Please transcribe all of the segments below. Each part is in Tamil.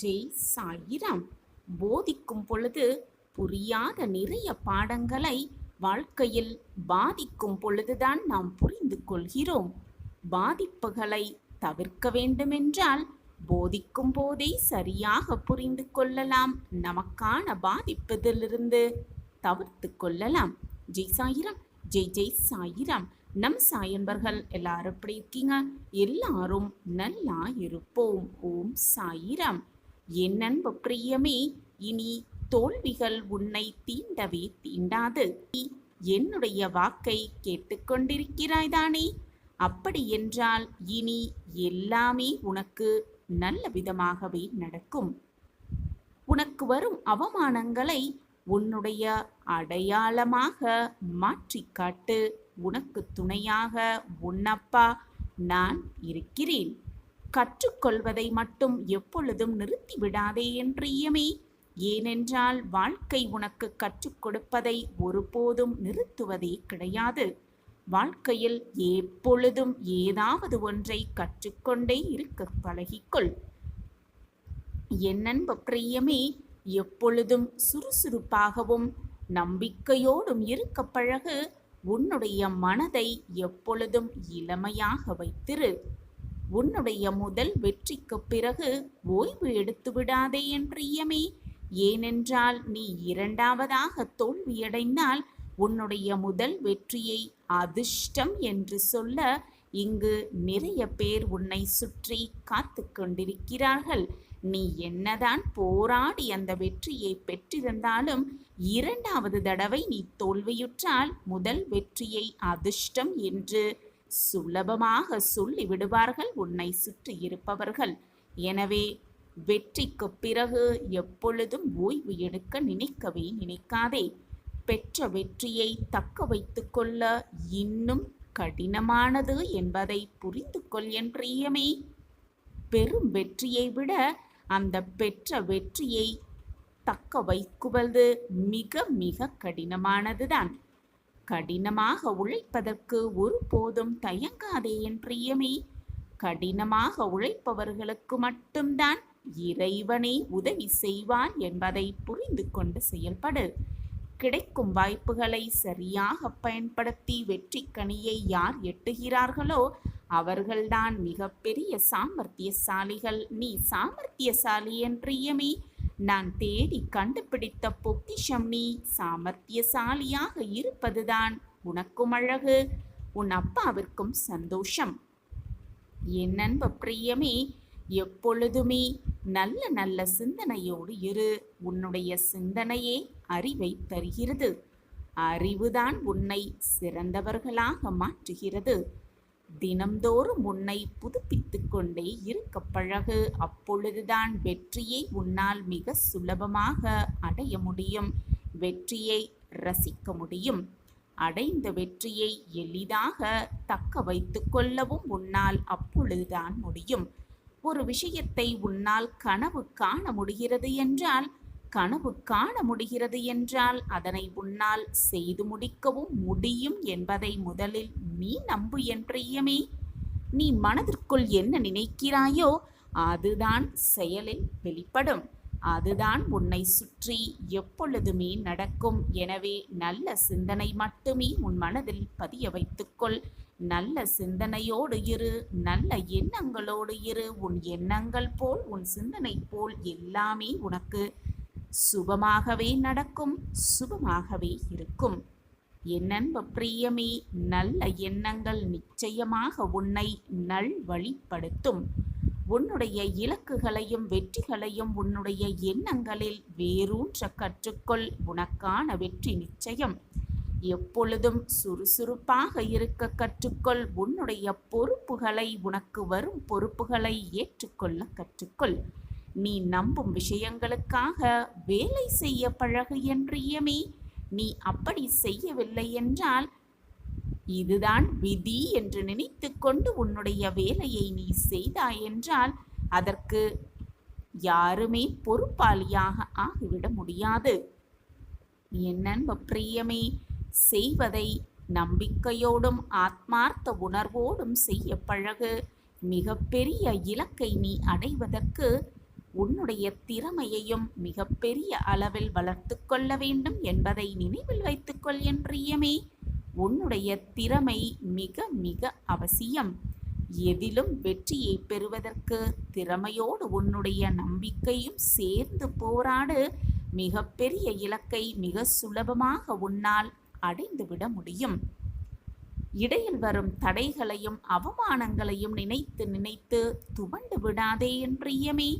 ஜெய் சாயிராம். போதிக்கும் பொழுது புரியாத நிறைய பாடங்களை வாழ்க்கையில் பாதிக்கும் பொழுதுதான் நாம் புரிந்து கொள்கிறோம். பாதிப்புகளை தவிர்க்க வேண்டுமென்றால் போதிக்கும் போதே சரியாக புரிந்து கொள்ளலாம். நமக்கான பாதிப்பதிலிருந்து தவிர்த்து கொள்ளலாம். ஜெய் சாயிராம். ஜெய் ஜெய் சாயிராம். நம் சாயன்பர்கள் எல்லாரும் எப்படி இருக்கீங்க? எல்லாரும் நல்லா இருப்போம். ஓம் சாயிராம். என் அன்பு பிரியமே, இனி தோல்விகள் உன்னை தீண்டவே தீண்டாது. என்னுடைய வாக்கை கேட்டுக்கொண்டிருக்கிறாய் தானே? அப்படி என்றால் இனி எல்லாமே உனக்கு நல்ல விதமாகவே நடக்கும். உனக்கு வரும் அவமானங்களை உன்னுடைய அடையாளமாக மாற்றிக்காட்டு. உனக்கு துணையாக உன்னப்பா நான் இருக்கிறேன். கற்றுக்கொள்வதை மட்டும் எப்பொழுதும் நிறுத்திவிடாதே என் பிரியமே. ஏனென்றால் வாழ்க்கை உனக்கு கற்றுக் கொடுப்பதை ஒருபோதும் நிறுத்துவதே கிடையாது. வாழ்க்கையில் எப்பொழுதும் ஏதாவது ஒன்றை கற்றுக்கொண்டே இருக்க பழகிக்கொள். என் அன்பு பிரியமே, எப்பொழுதும் சுறுசுறுப்பாகவும் நம்பிக்கையோடும் இருக்க பழகு. உன்னுடைய மனதை எப்பொழுதும் இளமையாக வைத்திரு. உன்னுடைய முதல் வெற்றிக்கு பிறகு ஓய்வு எடுத்து விடாதே என் பிரியமே. ஏனென்றால் நீ இரண்டாவதாக தோல்வியடைந்தால் உன்னுடைய முதல் வெற்றியை அதிர்ஷ்டம் என்று சொல்ல இங்கு நிறைய பேர் உன்னை சுற்றி காத்து கொண்டிருக்கிறார்கள். நீ என்னதான் போராடி அந்த வெற்றியை பெற்றிருந்தாலும் இரண்டாவது தடவை நீ தோல்வியுற்றால் முதல் வெற்றியை அதிர்ஷ்டம் என்று சுலபமாக சொல்லி விடுவார்கள் உன்னை சுற்றி இருப்பவர்கள். எனவே வெற்றிக்கு பிறகு எப்பொழுதும் ஓய்வு எடுக்க நினைக்கவே நினைக்காதே. பெற்ற வெற்றியை தக்க வைத்து கொள்ள இன்னும் கடினமானது என்பதை புரிந்து கொள் என் பிரியமே. பெரும் வெற்றியை விட அந்த பெற்ற வெற்றியை தக்க வைக்குவது மிக மிக கடினமானதுதான். கடினமாக உழைப்பதற்கு ஒருபோதும் தயங்காதே என் பிரியமே. கடினமாக உழைப்பவர்களுக்கு மட்டும்தான் இறைவனே உதவி செய்வான் என்பதை புரிந்து கொண்டு செயல்படு. கிடைக்கும் வாய்ப்புகளை சரியாக பயன்படுத்தி வெற்றி கனியை யார் எட்டுகிறார்களோ அவர்கள்தான் மிகப்பெரிய சாமர்த்தியசாலிகள். நீ சாமர்த்தியசாலி என் பிரியமே. நான் தேடி கண்டுபிடித்த பொக்கிஷம் நீ. சாமர்த்தியசாலியாக இருப்பதுதான் உனக்கும் அழகு, உன் அப்பாவிற்கும் சந்தோஷம். என் அன்பு பிரியமே, எப்பொழுதுமே நல்ல நல்ல சிந்தனையோடு இரு. உன்னுடைய சிந்தனையே அறிவை தருகிறது. அறிவுதான் உன்னை சிறந்தவர்களாக மாற்றுகிறது. தினம்தோறும் உன்னை புதுப்பித்து கொண்டே இருக்க பழகு. அப்பொழுதுதான் வெற்றியை உன்னால் மிக சுலபமாக அடைய முடியும். வெற்றியை ரசிக்க முடியும். அடைந்த வெற்றியை எளிதாக தக்க வைத்து கொள்ளவும் உன்னால் அப்பொழுதுதான் முடியும். ஒரு விஷயத்தை உன்னால் கனவு காண முடிகிறது என்றால் அதனை உன்னால் செய்து முடிக்கவும் முடியும் என்பதை முதலில் நீ நம்பு என் பிரியமே. நீ மனதிற்குள் என்ன நினைக்கிறாயோ அதுதான் செயலில் வெளிப்படும். அதுதான் உன்னை சுற்றி எப்பொழுதுமே நடக்கும். எனவே நல்ல சிந்தனை மட்டுமே உன் மனதில் பதிய வைத்துக்கொள். நல்ல சிந்தனையோடு இரு. நல்ல எண்ணங்களோடு இரு. உன் எண்ணங்கள் போல் உன் சிந்தனை போல் எல்லாமே உனக்கு சுபமாகவே நடக்கும், சுபமாகவே இருக்கும். என் அன்பு பிரியமே, நல்ல எண்ணங்கள் நிச்சயமாக உன்னை நல்வழிப்படுத்தும். உன்னுடைய இலக்குகளையும் வெற்றிகளையும் உன்னுடைய எண்ணங்களில் வேரூன்ற கற்றுக்கொள். உனக்கான வெற்றி நிச்சயம். எப்பொழுதும் சுறுசுறுப்பாக இருக்க கற்றுக்கொள். உன்னுடைய பொறுப்புகளை, உனக்கு வரும் பொறுப்புகளை ஏற்றுக்கொள்ள கற்றுக்கொள். நீ நம்பும் விஷயங்களுக்காக வேலை செய்ய பழகு என் பிரியமே. நீ அப்படி செய்யவில்லை என்றால் இதுதான் விதி என்று நினைத்து கொண்டு உன்னுடைய வேலையை நீ செய்தாய் என்றால் அதற்கு யாருமே பொறுப்பாளியாக ஆகிவிட முடியாது. என் அன்பு பிரியமே, செய்வதை நம்பிக்கையோடும் ஆத்மார்த்த உணர்வோடும் செய்ய பழகு. மிகப்பெரிய இலக்கை நீ அடைவதற்கு உன்னுடைய திறமையையும் மிகப்பெரிய அளவில் வளர்த்து கொள்ள வேண்டும் என்பதை நினைவில் வைத்துக்கொள் என் பிரியமே. உன்னுடைய திறமை மிக மிக அவசியம். எதிலும் வெற்றியை பெறுவதற்கு திறமையோடு உன்னுடைய நம்பிக்கையும் சேர்ந்து போராடு. மிகப்பெரிய இலக்கை மிக சுலபமாக உன்னால் அடைந்துவிட முடியும். இடையில் வரும் தடைகளையும் அவமானங்களையும் நினைத்து நினைத்து துவண்டு விடாதே என் பிரியமே.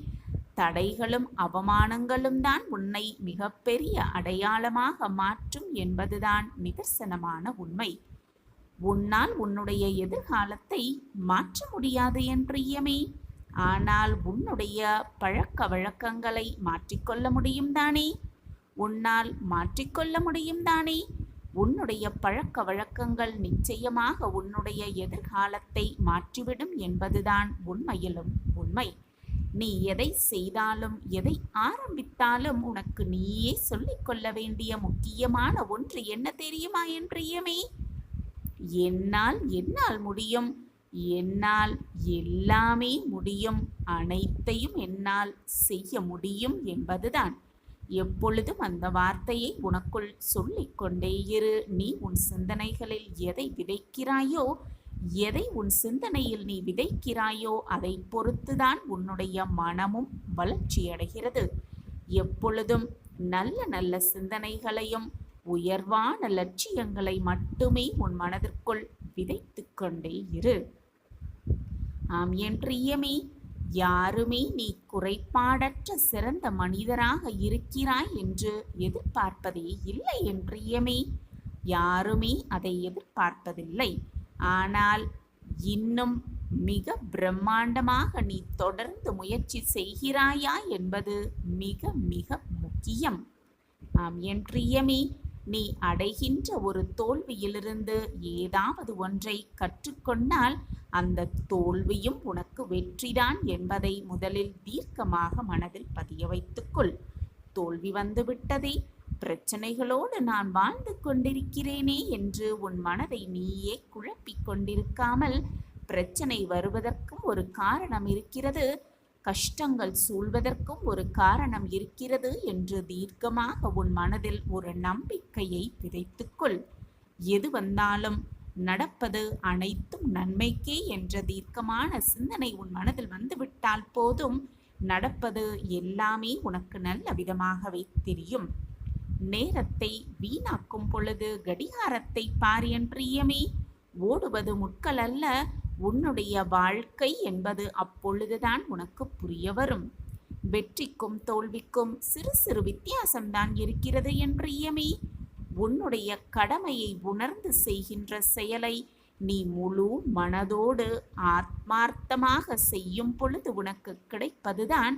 தடைகளும் அவமானங்களும் தான் உன்னை மிகப்பெரிய அடையாளமாக மாற்றும் என்பதுதான் நிதர்சனமான உண்மை. உன்னால் உன்னுடைய எதிர்காலத்தை மாற்ற முடியாது என் பிரியமே. ஆனால் உன்னுடைய பழக்க வழக்கங்களை மாற்றிக்கொள்ள முடியும் தானே? உன்னால் மாற்றிக்கொள்ள முடியும் தானே? உன்னுடைய பழக்க வழக்கங்கள் நிச்சயமாக உன்னுடைய எதிர்காலத்தை மாற்றிவிடும் என்பதுதான் உண்மையிலும் உண்மை. நீ எதை செய்தாலும் எதை ஆரம்பித்தாலும் உனக்கு நீயே சொல்லிக்கொள்ள வேண்டிய முக்கியமான ஒன்று என்ன தெரியுமா என் பிரியமே? என்னால் முடியும், என்னால் எல்லாமே முடியும், அனைத்தையும் என்னால் செய்ய முடியும் என்பதுதான். எப்பொழுதும் அந்த வார்த்தையை உனக்குள் சொல்லிக்கொண்டே இரு. நீ உன் சிந்தனைகளில் எதை விதைக்கிறாயோ, எதை உன் சிந்தனையில் நீ விதைக்கிறாயோ அதை பொறுத்துதான் உன்னுடைய மனமும் வளர்ச்சியடைகிறது. எப்பொழுதும் நல்ல நல்ல சிந்தனைகளையும் உயர்வான லட்சியங்களை மட்டுமே உன் மனதிற்குள் விதைத்து கொண்டே இரு. ஆம் என் பிரியமே, யாருமே நீ குறைபாடற்ற சிறந்த மனிதராக இருக்கிறாய் என்று எதிர்பார்ப்பதே இல்லை என் பிரியமே. யாருமே அதை எதிர்பார்ப்பதில்லை. ஆனால் இன்னும் மிக பிரம்மாண்டமாக நீ தொடர்ந்து முயற்சி செய்கிறாயா என்பது மிக மிக முக்கியம். ஆம் என் பிரியமே, நீ அடைகின்ற ஒரு தோல்வியிலிருந்து ஏதாவது ஒன்றை கற்றுக்கொண்டால் அந்த தோல்வியும் உனக்கு வெற்றிதான் என்பதை முதலில் தீர்க்கமாக மனதில் பதிய வைத்துக்கொள். தோல்வி வந்துவிட்டதே, பிரச்சனைகளோடு நான் வாழ்ந்து கொண்டிருக்கிறேனே என்று உன் மனதை நீயே குழப்பிக் கொண்டிருக்காமல், பிரச்சனை வருவதற்கும் ஒரு காரணம் இருக்கிறது, கஷ்டங்கள் சூழ்வதற்கும் ஒரு காரணம் இருக்கிறது என்று தீர்க்கமாக உன் மனதில் ஒரு நம்பிக்கையை விதைத்துக்கொள். எது வந்தாலும் நடப்பது அனைத்தும் நன்மைக்கே என்ற தீர்க்கமான சிந்தனை உன் மனதில் வந்துவிட்டால் போதும், நடப்பது எல்லாமே உனக்கு நல்ல விதமாகவே தெரியும். நேரத்தை வீணாக்கும் பொழுது கடிகாரத்தை பார் என் பிரியமே. ஓடுவது முட்கள் அல்ல, உன்னுடைய வாழ்க்கை என்பது அப்பொழுதுதான் உனக்கு புரிய வரும். வெற்றிக்கும் தோல்விக்கும் சிறு சிறு வித்தியாசம்தான் இருக்கிறது என் பிரியமே. உன்னுடைய கடமையை உணர்ந்து செய்கின்ற செயலை நீ முழு மனதோடு ஆத்மார்த்தமாக செய்யும் பொழுது உனக்கு கிடைப்பதுதான்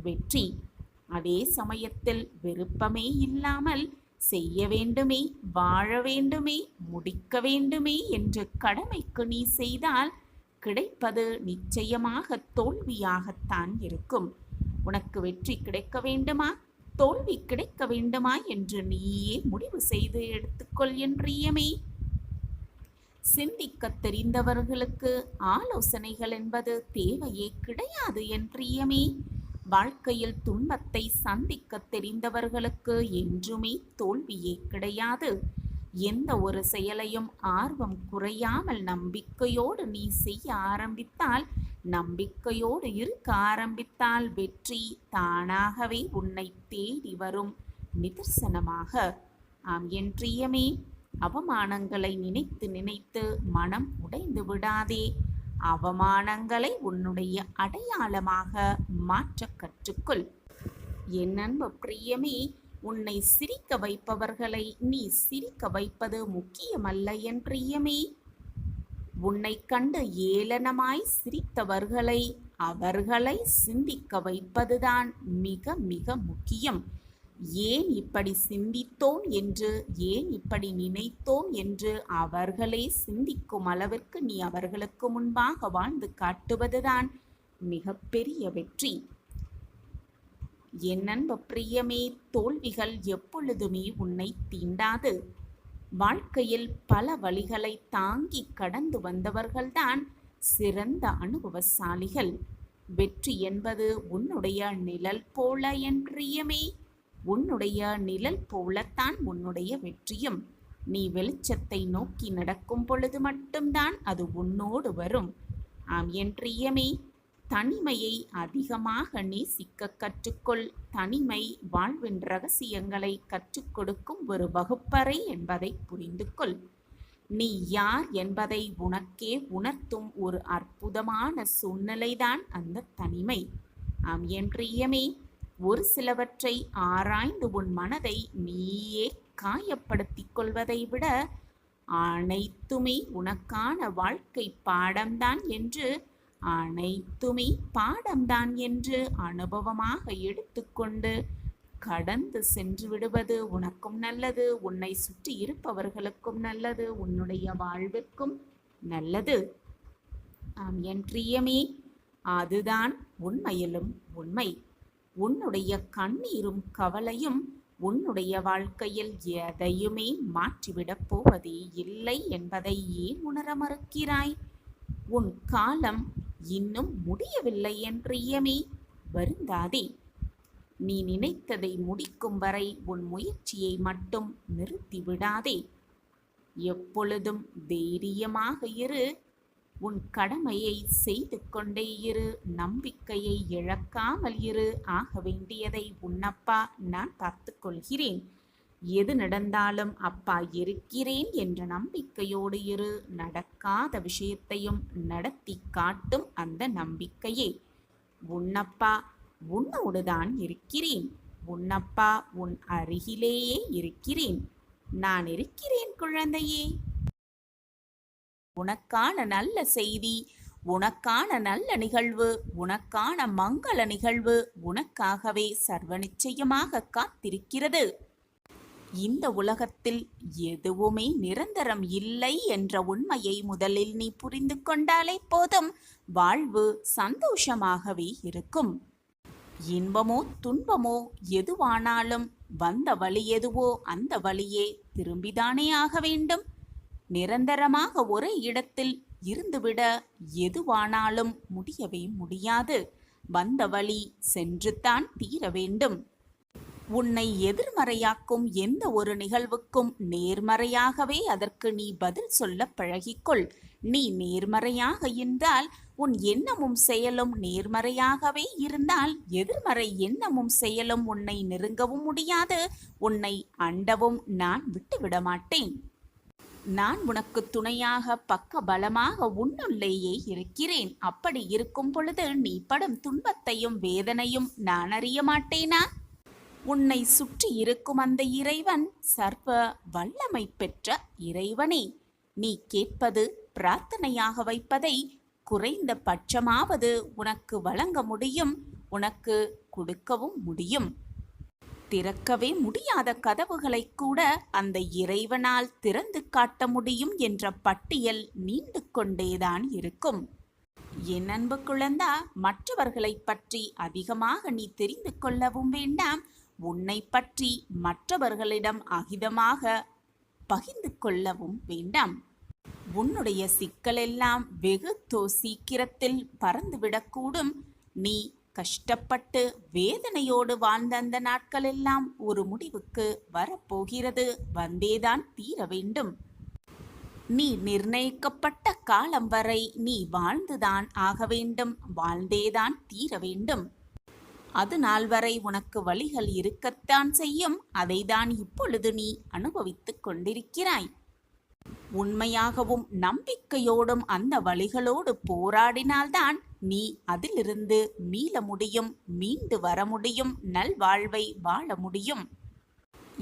வெற்றி. அதே சமயத்தில் விருப்பமே இல்லாமல் செய்ய வேண்டுமே, வாழ வேண்டுமே, முடிக்க வேண்டுமே என்று கடமைக்கு நீ செய்தால் கிடைப்பது நிச்சயமாக தோல்வியாகத்தான் இருக்கும். உனக்கு வெற்றி கிடைக்க வேண்டுமா, தோல்வி கிடைக்க வேண்டுமா என்று நீயே முடிவு செய்து எடுத்துக்கொள் என் பிரியமே. சிந்திக்க தெரிந்தவர்களுக்கு ஆலோசனைகள் என்பது தேவையே கிடையாது என் பிரியமே. வாழ்க்கையில் துன்பத்தை சந்திக்க தெரிந்தவர்களுக்கு என்றுமே தோல்வியே கிடையாது. எந்த ஒரு செயலையும் ஆர்வம் குறையாமல் நம்பிக்கையோடு நீ செய்ய ஆரம்பித்தால், நம்பிக்கையோடு இருக்க ஆரம்பித்தால் வெற்றி தானாகவே உன்னை தேடி வரும் நிதர்சனமாக. ஆம் என் பிரியமே, அவமானங்களை நினைத்து நினைத்து மனம் உடைந்து விடாதே. அவமானங்களை உன்னுடைய அடையாளமாக மாற்ற கற்றுக்கொள். என் அன்பு பிரியமே, உன்னை சிரிக்க வைப்பவர்களை நீ சிரிக்க வைப்பது முக்கியமல்ல என் பிரியமே. உன்னை கண்டு ஏளனமாய் சிரித்தவர்களை அவர்களை சிந்திக்க வைப்பதுதான் மிக மிக முக்கியம். ஏன் இப்படி சிந்தித்தோம் என்று, ஏன் இப்படி நினைத்தோம் என்று அவர்களே சிந்திக்கும் அளவிற்கு நீ அவர்களுக்கு முன்பாக வாழ்ந்து காட்டுவதுதான் மிகப்பெரிய வெற்றி. என் அன்பு பிரியமே, தோல்விகள் எப்பொழுதுமே உன்னை தீண்டாது. வாழ்க்கையில் பல வழிகளை தாங்கி கடந்து வந்தவர்கள்தான் சிறந்த அனுபவசாலிகள். வெற்றி என்பது உன்னுடைய நிழல் போல என் பிரியமே. உன்னுடைய நிழல் போலத்தான் உன்னுடைய வெற்றியும். நீ வெளிச்சத்தை நோக்கி நடக்கும் பொழுது மட்டும்தான் அது உன்னோடு வரும். ஆம் என் பிரியமே, தனிமையை அதிகமாக நேசிக்க கற்றுக்கொள். தனிமை வாழ்வின் ரகசியங்களை கற்றுக் கொடுக்கும் ஒரு வகுப்பறை என்பதை புரிந்து கொள். நீ யார் என்பதை உனக்கே உணர்த்தும் ஒரு அற்புதமான சூழ்நிலைதான் அந்த தனிமை. ஆம் என் பிரியமே, ஒரு சிலவற்றை ஆராய்ந்து உன் மனதை நீயே காயப்படுத்திக் கொள்வதை விட அனைத்துமே உனக்கான வாழ்க்கை பாடம்தான் என்று அனுபவமாக எடுத்துக்கொண்டு கடந்து சென்று விடுவது உனக்கும் நல்லது, உன்னை சுற்றி இருப்பவர்களுக்கும் நல்லது, உன்னுடைய வாழ்விற்கும் நல்லது. ஆம் என் பிரியமே, அதுதான் உண்மையிலும் உண்மை. உன்னுடைய கண்ணீரும் கவலையும் உன்னுடைய வாழ்க்கையில் எதையுமே மாற்றிவிடப் போவதே இல்லை என்பதை ஏன் உணர மறுக்கிறாய்? உன் காலம் இன்னும் முடியவில்லை என் பிரியமே, வருந்தாதே. நீ நினைத்ததை முடிக்கும் வரை உன் முயற்சியை மட்டும் நிறுத்திவிடாதே. எப்பொழுதும் தைரியமாக இரு. உன் கடமையை செய்து கொண்டே இரு. நம்பிக்கையை இழக்காமல் இரு. ஆக வேண்டியதை உன்னப்பா நான் பார்த்து கொள்கிறேன். எது நடந்தாலும் அப்பா இருக்கிறேன் என்ற நம்பிக்கையோடு இரு. நடக்காத விஷயத்தையும் நடத்தி காட்டும் அந்த நம்பிக்கையே. உன்னப்பா உன்னோடுதான் இருக்கிறேன். உன்னப்பா உன் அருகிலேயே இருக்கிறேன். நான் இருக்கிறேன் குழந்தையே. உனக்கான நல்ல செய்தி, உனக்கான நல்ல நிகழ்வு, உனக்கான மங்கள நிகழ்வு உனக்காகவே சர்வ நிச்சயமாக காத்திருக்கிறது. இந்த உலகத்தில் எதுவுமே நிரந்தரம் இல்லை என்ற உண்மையை முதலில் நீ புரிந்து கொண்டாலே போதும், வாழ்வு சந்தோஷமாகவே இருக்கும். இன்பமோ துன்பமோ எதுவானாலும் வந்த வழி எதுவோ அந்த வழியே திரும்பிதானே ஆக வேண்டும். நிரந்தரமாக ஒரே இடத்தில் இருந்துவிட எதுவானாலும் முடியவே முடியாது. வந்த வழி சென்றுத்தான் தீர வேண்டும். உன்னை எதிர்மறையாக்கும் எந்த ஒரு நிகழ்வுக்கும் நேர்மறையாகவே அதற்கு நீ பதில் சொல்ல பழகிக்கொள். நீ நேர்மறையாக இருந்தால், உன் எண்ணமும் செயலும் நேர்மறையாகவே இருந்தால், எதிர்மறை எண்ணமும் செயலும் உன்னை நெருங்கவும் முடியாது, உன்னை அண்டவும் நான் விட்டுவிட மாட்டேன். நான் உனக்கு துணையாக பக்க பலமாக உன்னுள்ளேயே இருக்கிறேன். அப்படி இருக்கும் பொழுது நீ படும் துன்பத்தையும் வேதனையும் நான் அறிய மாட்டேனா? உன்னை சுற்றி இருக்கும் அந்த இறைவன் சர்வ வல்லமை பெற்ற இறைவனே. நீ கேட்பது பிரார்த்தனையாக வைப்பதை குறைந்த பட்சமாவது உனக்கு வழங்க முடியும், உனக்கு கொடுக்கவும் முடியும். திறக்கவே முடியாத கதவுகளை கூட அந்த இறைவனால் திறந்து காட்ட முடியும் என்ற பட்டியல் நீண்டு கொண்டேதான் இருக்கும். என் அன்பு குழந்தா, மற்றவர்களை பற்றி அதிகமாக நீ தெரிந்து கொள்ளவும் வேண்டாம். உன்னை பற்றி மற்றவர்களிடம் அகிதமாக பகிர்ந்து கொள்ளவும் வேண்டாம். உன்னுடைய சிக்கலெல்லாம் வெகு சீக்கிரத்தில் பறந்துவிடக்கூடும். நீ கஷ்டப்பட்டு வேதனையோடு வாழ்ந்த அந்த நாட்களெல்லாம் ஒரு முடிவுக்கு வரப்போகிறது. வந்தேதான் தீர வேண்டும். நீ நிர்ணயிக்கப்பட்ட காலம் வரை நீ வாழ்ந்துதான் ஆக வேண்டும். வாழ்ந்தேதான் தீர வேண்டும். அது நாள் வரை உனக்கு வழிகள் இருக்கத்தான் செய்யும். அதைதான் இப்பொழுது நீ அனுபவித்துக் கொண்டிருக்கிறாய். உண்மையாகவும் நம்பிக்கையோடும் அந்த வழிகளோடு போராடினால்தான் நீ அதிலிருந்து மீள முடியும், மீண்டு வர முடியும், நல்வாழ்வை வாழ முடியும்.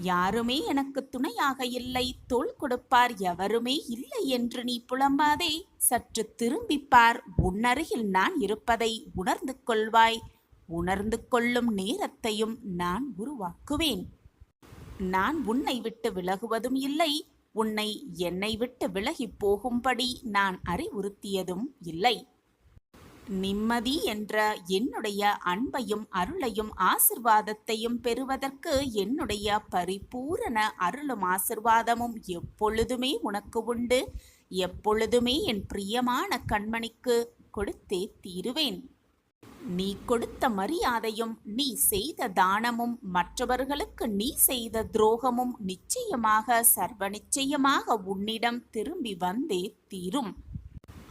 யாருமே எனக்கு துணையாக இல்லை, தோள் கொடுப்பார் எவருமே இல்லை என்று நீ புலம்பாதே. சற்று திரும்பிப்பார். உன்னருகில் நான் இருப்பதை உணர்ந்து கொள்வாய். உணர்ந்து கொள்ளும் நேரத்தையும் நான் உருவாக்குவேன். நான் உன்னை விட்டு விலகுவதும் இல்லை, உன்னை என்னை விட்டு விலகி போகும்படி நான் அறிவுறுத்தியதும் இல்லை. நிம்மதி என்ற என்னுடைய அன்பையும் அருளையும் ஆசிர்வாதத்தையும் பெறுவதற்கு என்னுடைய பரிபூரண அருளும் ஆசிர்வாதமும் எப்பொழுதுமே உனக்கு உண்டு. எப்பொழுதுமே என் பிரியமான கண்மணிக்கு கொடுத்தே தீருவேன். நீ கொடுத்த மரியாதையும் நீ செய்த தானமும் மற்றவர்களுக்கு நீ செய்த துரோகமும் நிச்சயமாக சர்வ நிச்சயமாக உன்னிடம் திரும்பி வந்தே தீரும்.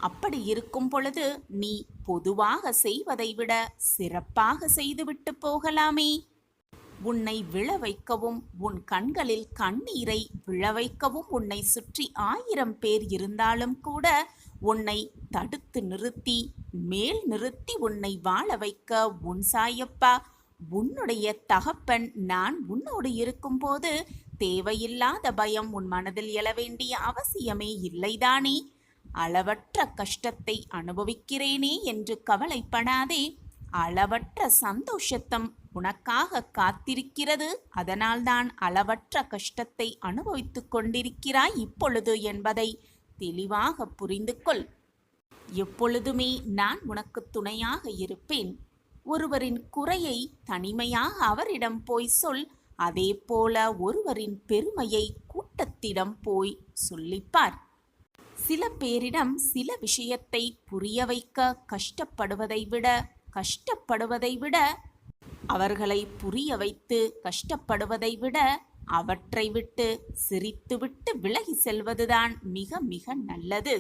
அப்படி இருக்கும் பொழுது நீ பொதுவாக செய்வதை விட சிறப்பாக செய்துவிட்டு போகலாமே. உன்னை விழ வைக்கவும் உன் கண்களில் கண்ணீரை விழ வைக்கவும் உன்னை சுற்றி 1000 பேர் இருந்தாலும் கூட உன்னை தடுத்து நிறுத்தி மேல் நிறுத்தி உன்னை வாழ வைக்க உன் சாயப்பா உன்னுடைய தகப்பன் நான் உன்னோடு இருக்கும்போது தேவையில்லாத பயம் உன் மனதில் எழ வேண்டிய அவசியமே இல்லைதானே. அளவற்ற கஷ்டத்தை அனுபவிக்கிறேனே என்று கவலைப்படாதே. அளவற்ற சந்தோஷத்தம் உனக்காக காத்திருக்கிறது. அதனால்தான் அளவற்ற கஷ்டத்தை அனுபவித்துக் கொண்டிருக்கிறாய் இப்பொழுது என்பதை தெளிவாக புரிந்து கொள். எப்பொழுதுமே நான் உனக்கு துணையாக இருப்பேன். ஒருவரின் குறையை தனிமையாக அவரிடம் போய் சொல். அதே போல ஒருவரின் பெருமையை கூட்டத்திடம் போய் சொல்லிப்பார். சில பேரிடம் சில விஷயத்தை புரிய வைக்க கஷ்டப்படுவதை விட அவர்களை புரிய வைத்து கஷ்டப்படுவதை விட அவற்றை விட்டு சிரித்துவிட்டு விலகி செல்வதுதான் மிக மிக நல்லது.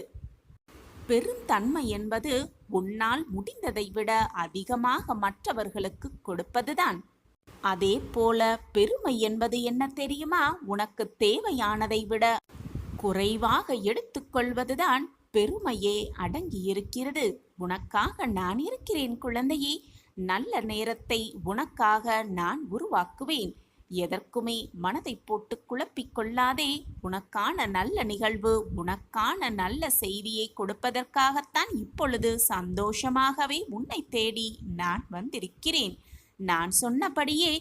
பெருந்தன்மை என்பது உன்னால் முடிந்ததை விட அதிகமாக மற்றவர்களுக்கு கொடுப்பதுதான். அதே போல பெருமை என்பது என்ன தெரியுமா? உனக்கு தேவையானதை விட குறைவாக எடுத்துக்கொள்வதுதான் பெருமையே அடங்கியிருக்கிறது. உனக்காக நான் இருக்கிறேன் குழந்தையே. நல்ல நேரத்தை உனக்காக நான் உருவாக்குவேன். எதற்குமே மனதை போட்டு குழப்பிக் கொள்ளாதே. உனக்கான நல்ல நிகழ்வு உனக்கான நல்ல செய்தியை கொடுப்பதற்காகத்தான் இப்பொழுது சந்தோஷமாகவே உன்னை தேடி நான் வந்திருக்கிறேன். நான் சொன்னபடியே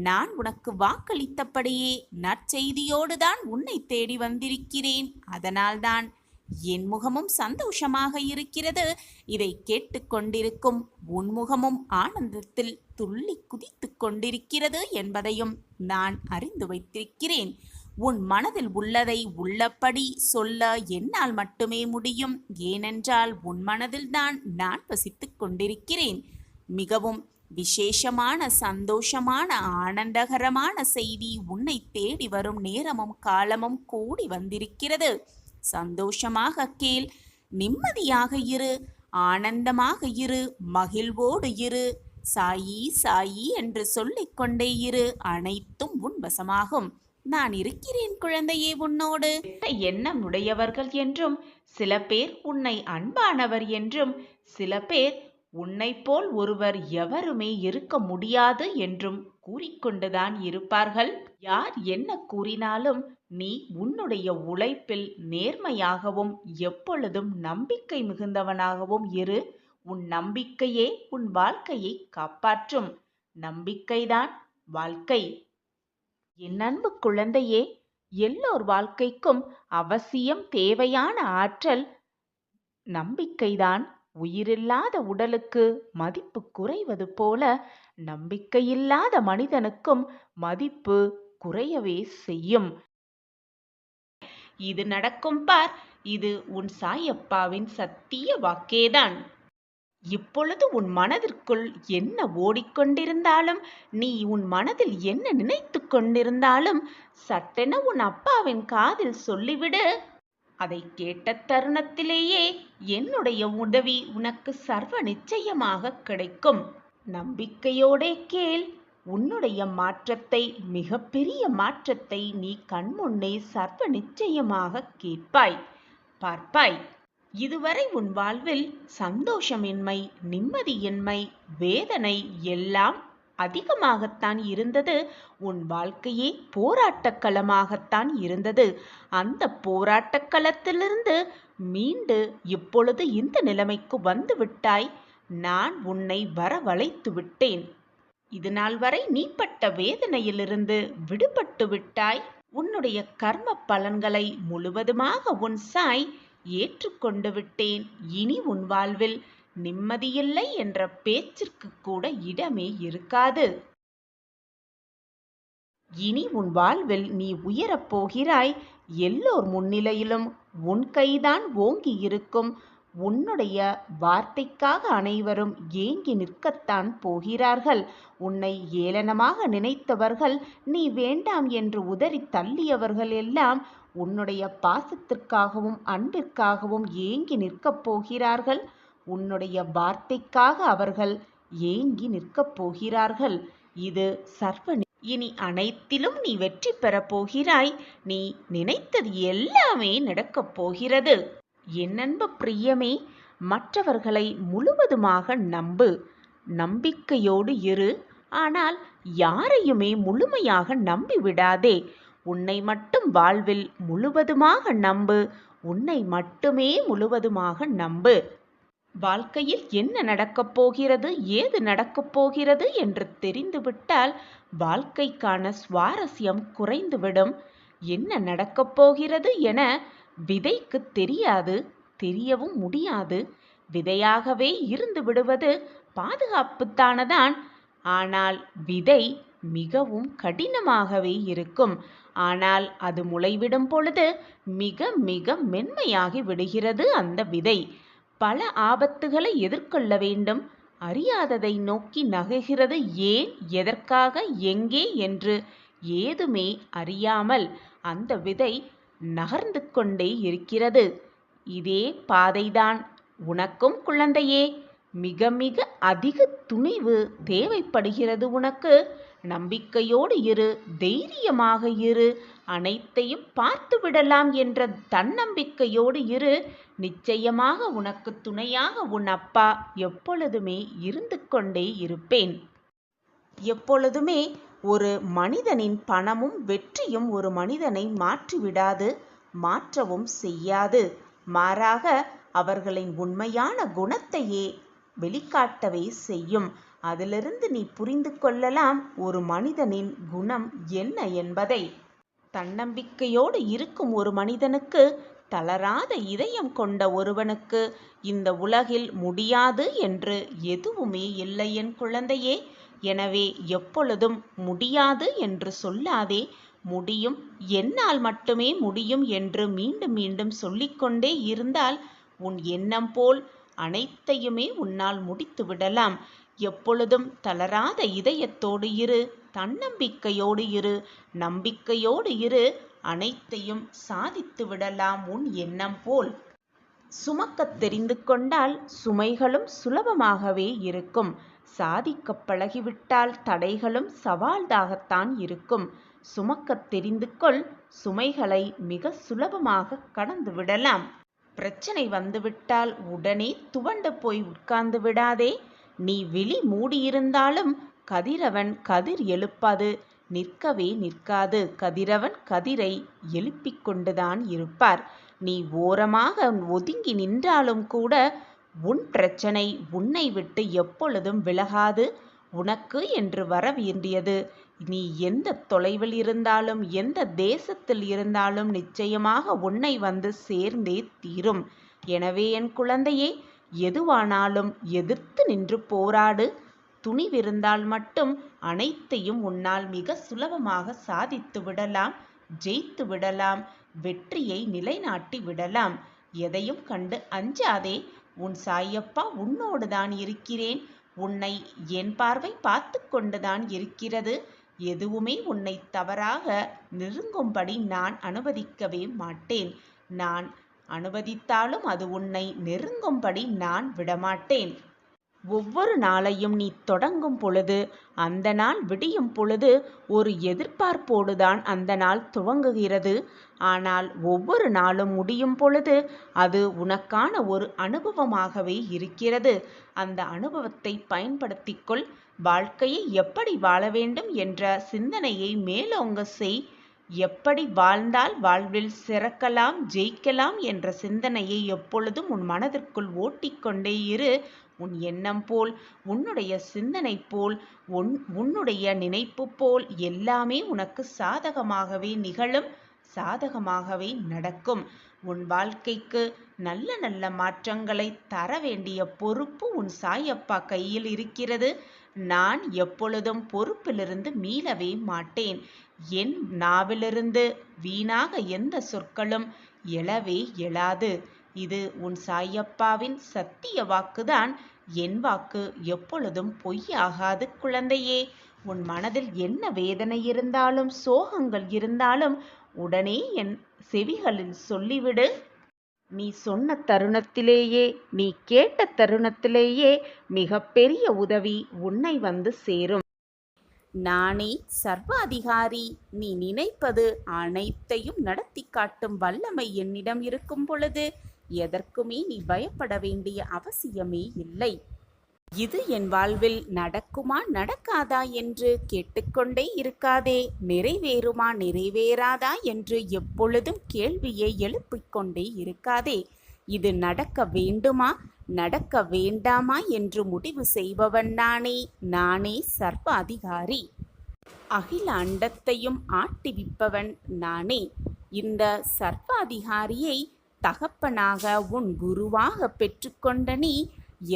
நான் உனக்கு வாக்களித்தபடியே நற்செய்தியோடு தான் உன்னை தேடி வந்திருக்கிறேன். அதனால்தான் என் முகமும் சந்தோஷமாக இருக்கிறது. இதை கேட்டுக்கொண்டிருக்கும் உன் முகமும் ஆனந்தத்தில் துள்ளி குதித்து கொண்டிருக்கிறது என்பதையும் நான் அறிந்து வைத்திருக்கிறேன். உன் மனதில் உள்ளதை உள்ளபடி சொல்ல என்னால் மட்டுமே முடியும். ஏனென்றால் உன் மனதில்தான் நான் வசித்துக் கொண்டிருக்கிறேன். மிகவும் விசேஷமான சந்தோஷமான ஆனந்தகரமான செய்தி உன்னை தேடி வரும் நேரமும் காலமும் கூடி வந்திருக்கிறது. சந்தோஷமாக கேள், நிம்மதியாக இரு, ஆனந்தமாக இரு, மகிழ்வோடு இரு. சாயி சாயி என்று சொல்லிக்கொண்டே இரு. அனைத்தும் உன் வசமாகும். நான் இருக்கிறேன் குழந்தையே உன்னோடு. எண்ணம் உடையவர்கள் என்றும் சில பேர் உன்னை அன்பானவர் என்றும் சில பேர் உன்னை போல் ஒருவர் எவருமே இருக்க முடியாது என்றும் கூறிக்கொண்டுதான் இருப்பார்கள். யார் என்ன கூறினாலும் நீ உன்னுடைய உழைப்பில் நேர்மையாகவும் எப்பொழுதும் நம்பிக்கை மிகுந்தவனாகவும் இரு. உன் நம்பிக்கையே உன் வாழ்க்கையை காப்பாற்றும். நம்பிக்கைதான் வாழ்க்கை. என் அன்பு குழந்தையே, எல்லோர் வாழ்க்கைக்கும் அவசியம் தேவையான ஆற்றல் நம்பிக்கைதான். உயிரில்லாத உடலுக்கு மதிப்பு குறைவது போல நம்பிக்கையில்லாத மனிதனுக்கும் மதிப்பு குறையவே செய்யும். இது நடக்கும் பார். இது உன் சாயப்பாவின் சத்திய வாக்கேதான். இப்பொழுது உன் மனதிற்குள் என்ன ஓடிக்கொண்டிருந்தாலும், நீ உன் மனதில் என்ன நினைத்து கொண்டிருந்தாலும் சட்டென உன் அப்பாவின் காதில் சொல்லிவிடு. அதை கேட்ட தருணத்திலேயே என்னுடைய உதவி உனக்கு சர்வ நிச்சயமாக கிடைக்கும். நம்பிக்கையோடே கேள். உன்னுடைய மாற்றத்தை, மிகப்பெரிய மாற்றத்தை நீ கண்முன்னே சர்வ நிச்சயமாக கேட்பாய், பார்ப்பாய். இதுவரை உன் வாழ்வில் சந்தோஷமின்மை, நிம்மதியின்மை, வேதனை எல்லாம் அதிகமாகத்தான் இருந்தது. உன் வாழ்க்கையே போராட்டக் களமாகத்தான் இருந்தது. அந்த போராட்டக் களத்திலிருந்து மீண்டு இப்பொழுது இந்த நிலைமைக்கு வந்து விட்டாய். நான் உன்னை வரவழைத்து விட்டேன். இதுநாள் வரை நீ பட்ட வேதனையிலிருந்து விடுபட்டு விட்டாய். உன்னுடைய கர்ம பலன்களை முழுவதுமாக உன் சாய் ஏற்றுக்கொண்டு விட்டேன். இனி உன் வாழ்வில் நிம்மதியில்லை என்ற பேச்சிற்கு கூட இடமே இருக்காது. இனி உன் வாழ்வில் நீ உயரப் போகிறாய். எல்லோர் முன்னிலையிலும் உன் கைதான் ஓங்கி இருக்கும். உன்னுடைய வார்த்தைக்காக அனைவரும் ஏங்கி நிற்கத்தான் போகிறார்கள். உன்னை ஏளனமாக நினைத்தவர்கள், நீ வேண்டாம் என்று உதறி தள்ளியவர்கள் எல்லாம் உன்னுடைய பாசத்திற்காகவும் அன்பிற்காகவும் ஏங்கி நிற்கப் போகிறார்கள். உன்னுடைய வார்த்தைக்காக அவர்கள் ஏங்கி நிற்கப் போகிறார்கள். இது சர்வ இனி அனைத்திலும் நீ வெற்றி பெறப் போகிறாய். நீ நினைத்தது எல்லாமே நடக்கப் போகிறது. என் அன்பு பிரியமே, மற்றவர்களை முழுவதுமாக நம்பு, நம்பிக்கையோடு இரு. ஆனால் யாரையுமே முழுமையாக நம்பிவிடாதே. உன்னை மட்டும் வாழ்வில் முழுவதுமாக நம்பு. உன்னை மட்டுமே முழுவதுமாக நம்பு. வாழ்க்கையில் என்ன நடக்கப் போகிறது, ஏது நடக்கப் போகிறது என்று தெரிந்துவிட்டால் வாழ்க்கைக்கான சுவாரஸ்யம் குறைந்துவிடும். என்ன நடக்கப் போகிறது என விதைக்கு தெரியாது, தெரியவும் முடியாது. விதையாகவே இருந்து விடுவது பாதுகாப்புத்தானதான். ஆனால் விதை மிகவும் கடினமாகவே இருக்கும். ஆனால் அது முளைவிடும் பொழுது மிக மிக மென்மையாகி விடுகிறது அந்த விதை. பல ஆபத்துகளை எதிர்கொள்ள வேண்டும். அறியாததை நோக்கி நகர்கிறது. ஏன், எதற்காக, எங்கே என்று ஏதுமே அறியாமல் அந்த விதை நகர்ந்து கொண்டே இருக்கிறது. இதே பாதைதான் உனக்கும் குழந்தையே. மிக மிக அதிக துணிவு தேவைப்படுகிறது உனக்கு. நம்பிக்கையோடு இரு, தைரியமாக இரு. அனைத்தையும் பார்த்து விடலாம் என்ற தன்னம்பிக்கையோடு இரு. நிச்சயமாக உனக்கு துணையாக உன் அப்பா எப்பொழுதுமே இருந்து கொண்டே இருப்பேன். எப்பொழுதுமே ஒரு மனிதனின் பணமும் வெற்றியும் ஒரு மனிதனை மாற்றிவிடாது, மாற்றவும் செய்யாது. மாறாக அவர்களின் உண்மையான குணத்தையே வெளிக்காட்டவே செய்யும். அதிலிருந்து நீ புரிந்து கொள்ளலாம் ஒரு மனிதனின் குணம் என்ன என்பதை. தன்னம்பிக்கையோடு இருக்கும் ஒரு மனிதனுக்கு, தளராத இதயம் கொண்ட ஒருவனுக்கு இந்த உலகில் முடியாது என்று எதுவுமே இல்லை என் குழந்தையே. எனவே எப்பொழுதும் முடியாது என்று சொல்லாதே. முடியும், என்னால் மட்டுமே முடியும் என்று மீண்டும் மீண்டும் சொல்லிக்கொண்டே இருந்தால் உன் எண்ணம் போல் அனைத்தையுமே உன்னால் முடித்து விடலாம். எப்பொழுதும் தளராத இதயத்தோடு இரு, தன்னம்பிக்கையோடு இரு, நம்பிக்கையோடு இரு. அனைத்தையும் சாதித்து விடலாம் உன் எண்ணம் போல். சுமக்கத் தெரிந்து கொண்டால் சுமைகளும் சுலபமாகவே இருக்கும். சாதிக்க பழகிவிட்டால் தடைகளும் சவால்தாகத்தான் இருக்கும். சுமக்கத் தெரிந்து கொள், சுமைகளை மிக சுலபமாக கடந்து விடலாம். பிரச்சனை வந்துவிட்டால் உடனே துவண்டு போய் உட்கார்ந்து விடாதே. நீ விழி மூடியிருந்தாலும் கதிரவன் கதிர் எழுப்பாது, நிற்கவே நிற்காது. கதிரவன் கதிரை எழுப்பிக் கொண்டுதான் இருப்பார். நீ ஓரமாக ஒதுங்கி நின்றாலும் கூட உன் பிரச்சனை உன்னை விட்டு எப்பொழுதும் விலகாது. உனக்கு என்று வர வேண்டியது நீ எந்த தொலைவில் இருந்தாலும், எந்த தேசத்தில் இருந்தாலும் நிச்சயமாக உன்னை வந்து சேர்ந்தே தீரும். எனவே என் குழந்தையே, எதுவானாலும் எதிர்த்து நின்று போராடு. துணிவிருந்தால் மட்டும் அனைத்தையும் உன்னால் மிக சுலபமாக சாதித்து விடலாம், ஜெயித்து விடலாம், வெற்றியை நிலைநாட்டி விடலாம். எதையும் கண்டு அஞ்சாதே. உன் சாயப்பா உன்னோடு தான் இருக்கிறேன். உன்னை என் பார்வை பார்த்து கொண்டுதான் இருக்கிறது. எதுவுமே உன்னை தவறாக நெருங்கும்படி நான் அனுமதிக்கவே மாட்டேன். நான் அனுமதித்தாலும் அது உன்னை நெருங்கும்படி நான் விடமாட்டேன். ஒவ்வொரு நாளையும் நீ தொடங்கும் பொழுது, அந்த நாள் விடியும் பொழுது ஒரு எதிர்பார்ப்போடுதான் அந்த நாள் துவங்குகிறது. ஆனால் ஒவ்வொரு நாளும் முடியும் பொழுது அது உனக்கான ஒரு அனுபவமாகவே இருக்கிறது. அந்த அனுபவத்தை பயன்படுத்திக்கொள். வாழ்க்கையை எப்படி வாழ வேண்டும் என்ற சிந்தனையை மேலோங்க செய். எப்படி வாழ்ந்தால் வாழ்வில் சிறக்கலாம், ஜெயிக்கலாம் என்ற சிந்தனையை எப்பொழுதும் உன் மனதிற்குள் ஓட்டிக்கொண்டே இரு. உன் எண்ணம் போல், உன்னுடைய சிந்தனை போல், உன்னுடைய நினைப்பு போல் எல்லாமே உனக்கு சாதகமாகவே நிகழும், சாதகமாகவே நடக்கும். உன் வாழ்க்கைக்கு நல்ல நல்ல மாற்றங்களை தர வேண்டிய பொறுப்பு உன் சாயப்பா கையில் இருக்கிறது. நான் எப்பொழுதும் பொறுப்பிலிருந்து மீளவே மாட்டேன். என் நாவிலிருந்து வீணாக எந்த சொற்களும் எழவே எழாது. இது உன் சாயப்பாவின் சத்திய வாக்குதான். என் வாக்கு எப்பொழுதும் பொய்யாகாது குழந்தையே. உன் மனதில் என்ன வேதனை இருந்தாலும் சோகங்கள் இருந்தாலும் உடனே என் செவிகளில் சொல்லிவிடு. நீ சொன்ன தருணத்திலேயே, நீ கேட்ட தருணத்திலேயே மிகப்பெரிய உதவி உன்னை வந்து சேரும். நானே சர்வாதிகாரி. நீ நினைப்பது அனைத்தையும் நடத்தி காட்டும் வல்லமை என்னிடம் இருக்கும் பொழுது எதற்குமே நீ பயப்பட வேண்டிய அவசியமே இல்லை. இது என் வாழ்வில் நடக்குமா நடக்காதா என்று கேட்டுக்கொண்டே இருக்காதே. நிறைவேறுமா நிறைவேறாதா என்று எப்பொழுதும் கேள்வியை எழுப்பிக் கொண்டே இருக்காதே. இது நடக்க வேண்டுமா நடக்க வேண்டாமா என்று முடிவு செய்பவன் நானே. நானே சர்வாதிகாரி. அகில அண்டத்தையும் ஆட்டிவிப்பவன் நானே. இந்த சர்வாதிகாரியை தகப்பனாக உன் குருவாக பெற்றுக்கொண்ட நீ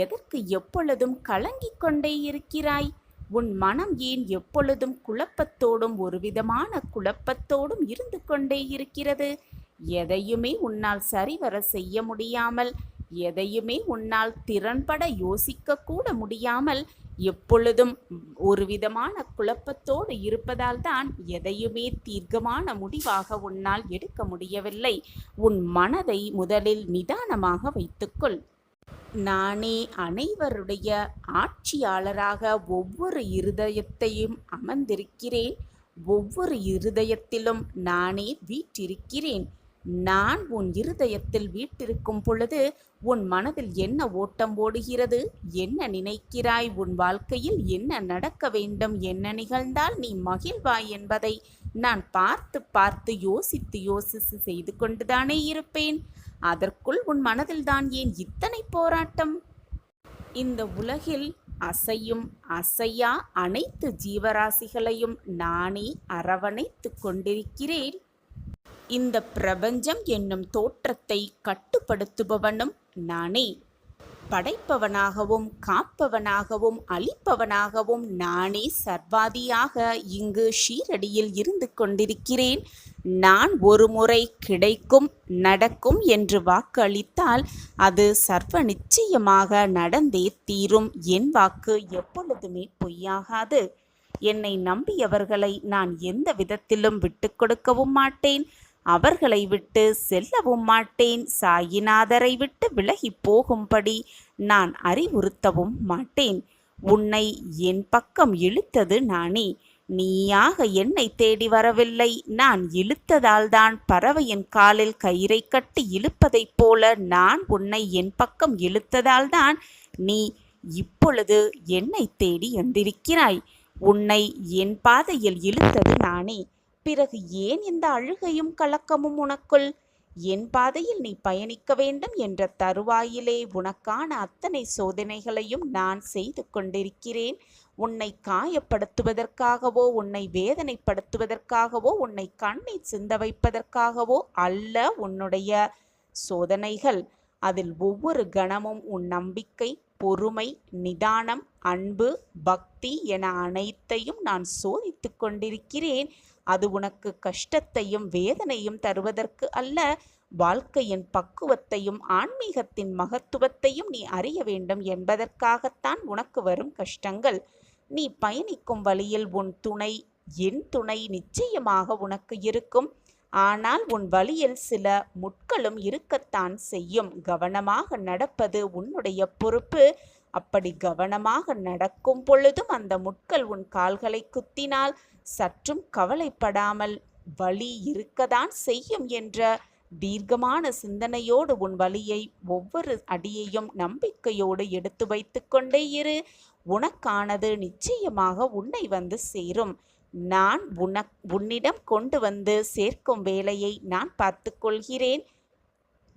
எதற்கு எப்பொழுதும் கலங்கிக் கொண்டே இருக்கிறாய்? உன் மனம் ஏன் எப்பொழுதும் குழப்பத்தோடும் ஒருவிதமான குழப்பத்தோடும் இருந்து கொண்டே இருக்கிறது? எதையுமே உன்னால் சரிவர செய்ய முடியாமல், எதையுமே உன்னால் திறன்பட யோசிக்க கூட முடியாமல் எப்பொழுதும் ஒரு விதமான குழப்பத்தோடு இருப்பதால் தான் எதையுமே தீர்க்கமான முடிவாக உன்னால் எடுக்க முடியவில்லை. உன் மனதை முதலில் நிதானமாக வைத்துக்கொள். நானே அனைவருடைய ஆட்சியாளராக ஒவ்வொரு இருதயத்தையும் அமர்ந்திருக்கிறேன். ஒவ்வொரு இருதயத்திலும் நானே வீற்றிருக்கிறேன். நான் உன் இருதயத்தில் வீற்றிருக்கும் பொழுது உன் மனதில் என்ன ஓட்டம் ஓடுகிறது, என்ன நினைக்கிறாய், உன் வாழ்க்கையில் என்ன நடக்க வேண்டும், என்ன நிகழ்ந்தால் நீ மகிழ்வாய் என்பதை நான் பார்த்து பார்த்து யோசித்து செய்து கொண்டுதானே இருப்பேன். அதற்குள் உன் மனதில்தான் ஏன் இத்தனை போராட்டம்? இந்த உலகில் அசையும் அசையா அனைத்து ஜீவராசிகளையும் நானே அரவணைத்து கொண்டிருக்கிறேன். இந்த பிரபஞ்சம் என்னும் தோற்றத்தை கட்டுப்படுத்துபவனும் நானே. படைப்பவனாகவும் காப்பவனாகவும் அழிப்பவனாகவும் நானே சர்வாதியாக இங்கு ஷீரடியில் இருந்து கொண்டிருக்கிறேன். நான் ஒரு முறை கிடைக்கும் நடக்கும் என்று வாக்கு அளித்தால் அது சர்வ நிச்சயமாக நடந்தே தீரும். என் வாக்கு எப்பொழுதுமே பொய்யாகாது. என்னை நம்பியவர்களை நான் எந்த விதத்திலும் விட்டு கொடுக்கவும் மாட்டேன். அவர்களை விட்டு செல்லவும் மாட்டேன். சாயிநாதரை விட்டு விலகி போகும்படி நான் அறிவுறுத்தவும் மாட்டேன். உன்னை என் பக்கம் இழுத்தது நானே. நீயாக என்னை தேடி வரவில்லை. நான் இழுத்ததால் தான் பறவையின் காலில் கயிறை கட்டி இழுப்பதைப் போல நான் உன்னை என் பக்கம் இழுத்ததால் தான் நீ இப்பொழுது என்னை தேடி வந்திருக்கிறாய். உன்னை என் பாதையில் இழுத்தது நானே. பிறகு ஏன் இந்த அழுகையும் கலக்கமும் உனக்குள்? என் பாதையில் நீ பயணிக்க வேண்டும் என்ற தருவாயிலே உனக்கான அத்தனை சோதனைகளையும் நான் செய்து கொண்டிருக்கிறேன். உன்னை காயப்படுத்துவதற்காகவோ, உன்னை வேதனைப்படுத்துவதற்காகவோ, உன்னை கண்ணீர் சிந்த வைப்பதற்காகவோ அல்ல உன்னுடைய சோதனைகள். அதில் ஒவ்வொரு கணமும் உன் நம்பிக்கை, பொறுமை, நிதானம், அன்பு, பக்தி என அனைத்தையும் நான் சோதித்து கொண்டிருக்கிறேன். அது உனக்கு கஷ்டத்தையும் வேதனையும் தருவதற்கு அல்ல, வாழ்க்கையின் பக்குவத்தையும் ஆன்மீகத்தின் மகத்துவத்தையும் நீ அறிய வேண்டும் என்பதற்காகத்தான் உனக்கு வரும் கஷ்டங்கள். நீ பயணிக்கும் வழியில் உன் துணை, என் துணை நிச்சயமாக உனக்கு இருக்கும். ஆனால் உன் வழியில் சில முட்களும் இருக்கத்தான் செய்யும். கவனமாக நடப்பது உன்னுடைய பொறுப்பு. அப்படி கவனமாக நடக்கும் பொழுதும் அந்த முட்கள் உன் கால்களை குத்தினால் சற்றும் கவலைப்படாமல் வலி இருக்கத்தான் செய்யும் என்ற தீர்க்கமான சிந்தனையோடு உன் வழியை ஒவ்வொரு அடியையும் நம்பிக்கையோடு எடுத்து வைத்து கொண்டே இரு. உனக்கானது நிச்சயமாக உன்னை வந்து சேரும். நான் உன்னிடம் கொண்டு வந்து சேர்க்கும் வேலையை நான் பார்த்து கொள்கிறேன்.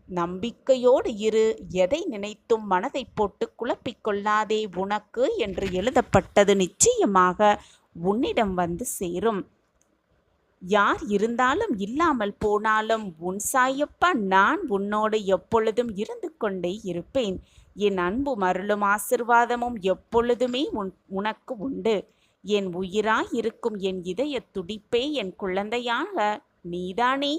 நம்பிக்கையோடு இரு. எதை நினைத்தும் மனதை போட்டு குழப்பிக்கொள்ளாதே. உனக்கு என்று எழுதப்பட்டது நிச்சயமாக உன்னிடம் வந்து சேரும். யார் இருந்தாலும் இல்லாமல் போனாலும் உன் சாயப்பா நான் உன்னோடு எப்பொழுதும் இருந்து கொண்டே இருப்பேன். என் அன்பும் அருளும் ஆசிர்வாதமும் எப்பொழுதுமே உனக்கு உண்டு. என் உயிராய் இருக்கும் என் இதய துடிப்பே, என் குழந்தையாக நீதானே.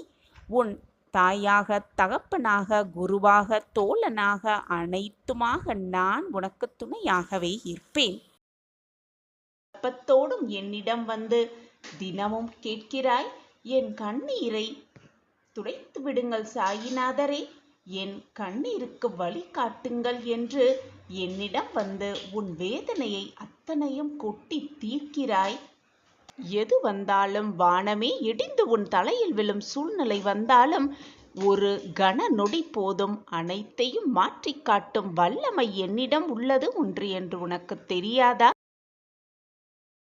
உன் தாயாக, தகப்பனாக, குருவாக, தோழனாக, அனைத்துமாக நான் உனக்கு துணையாகவே இருப்பேன். அப்பத்தோடும் என்னிடம் வந்து தினமும் கேட்கிறாய், என் கண்ணீரை துடைத்து விடுங்கள் சாயிநாதரே, என் கண்ணீருக்கு வழி காட்டுங்கள் என்று என்னிடம் வந்து உன் வேதனையை அத்தனையும் கொட்டி தீர்க்கிறாய். எது வந்தாலும், வானமே இடிந்து உன் தலையில் விழும் சூழ்நிலை வந்தாலும் ஒரு கன நொடி போதும் அனைத்தையும் மாற்றிக் காட்டும் வல்லமை என்னிடம் உள்ளது ஒன்று என்று உனக்கு தெரியாதா?